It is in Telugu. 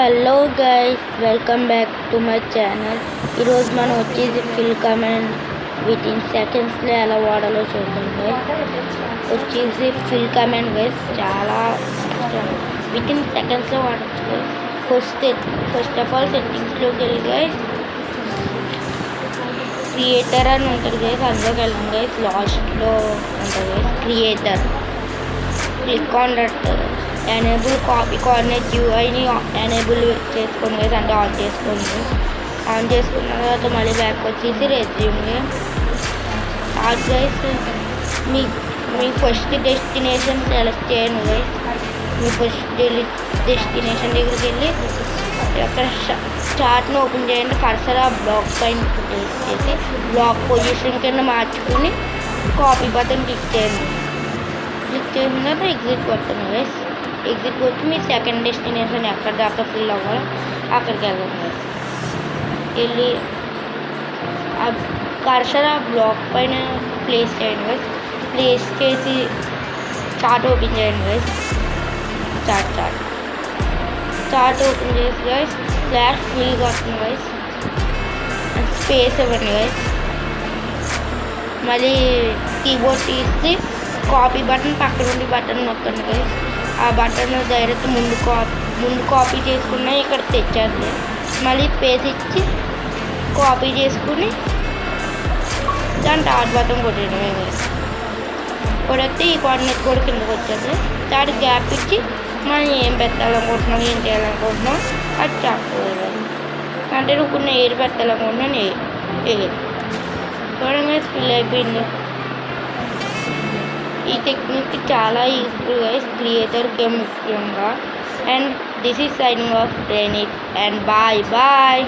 Hello guys, welcome back to my channel. ఈరోజు మనం వచ్చేసి ఫిల్ కమాండ్ వితిన్ సెకండ్స్లో ఎలా వాడాలో చూద్దాం. వచ్చేసి ఫిల్ కమాండ్ గైస్ చాలా వితిన్ సెకండ్స్లో వాడచ్చు. ఫస్ట్ ఆఫ్ ఆల్ సెట్టింగ్స్లోకి వెళ్ళి గైస్ క్రియేటర్ అని ఉంటుంది గైస్, అందులోకి వెళ్ళండి గైస్. లాస్ట్లో ఉంటుంది guys creator, click on that. Enable copy coordinate యూఐని ఎనేబుల్ చేసుకోండి గైస్, అంటే ఆన్ చేసుకోండి. ఆన్ చేసుకున్న తర్వాత మళ్ళీ బ్యాక్ వచ్చేసి రెజ్యూమ్ని స్టార్ట్ గైస్. మీ ఫస్ట్ డెస్టినేషన్ సెలెక్ట్ చేయండి గైస్. మీ ఫస్ట్ డెస్టినేషన్ దగ్గరికి వెళ్ళి అక్కడ చార్ట్ని ఓపెన్ చేయండి. కర్సర్ ఆ బ్లాక్ పైన ప్లేస్ చేసి బ్లాక్ పొజిషన్ కింద మార్చుకొని కాపీ బటన్ క్లిక్ చేయండి. క్లిక్ చేసిన తర్వాత ఎగ్జిట్ కొట్టండి గైస్. ఎగ్జిట్ కొట్టి మీ సెకండ్ డెస్టినేషన్ ఎక్కడ దాకా ఫిల్ అవ్వాలో అక్కడికి వెళ్ళండి. వెళ్ళి ఆ కర్సర్ ఆ బ్లాక్ పైన ప్లేస్ చేయండి గైస్. ప్లేస్ చేసి చార్ట్ ఓపెన్ చేయండి గైస్. చార్ట్ ఓపెన్ చేసి గైస్ స్లాష్ ఫిల్ కొట్టండి గైస్. స్పేస్ ఇవ్వండి గైస్. మళ్ళీ కీబోర్డ్ తీసి కాపీ బటన్ పక్కన ఉండి బటన్ నొక్కండి గైస్. ఆ బటన్ డైరెక్ట్ ముందు కాపీ చేసుకున్నా ఇక్కడ తెచ్చేది. మళ్ళీ స్పేస్ ఇచ్చి కాపీ చేసుకుని దాని టాట్ బటన్ కొట్టేయడమే గైస్. కొడితే ఈ కోఆర్డినేట్ కూడా కిందకి వచ్చేది. దానికి గ్యాప్ ఇచ్చి మనం ఏం పెట్టాలనుకుంటున్నాం, ఏం చేయాలనుకుంటున్నాం అది చెప్పలేదు. అంటే నువ్వు కొన్ని ఎయిర్ పెట్టాలనుకుంటున్నాను ఎయిర్ చూడండి ఫిల్ అయిపోయింది. ఈ టెక్నిక్ చాలా యూస్ఫుల్ గైస్ క్రియేటర్కి ముఖ్యంగా. And this is signing off Praneeth and bye.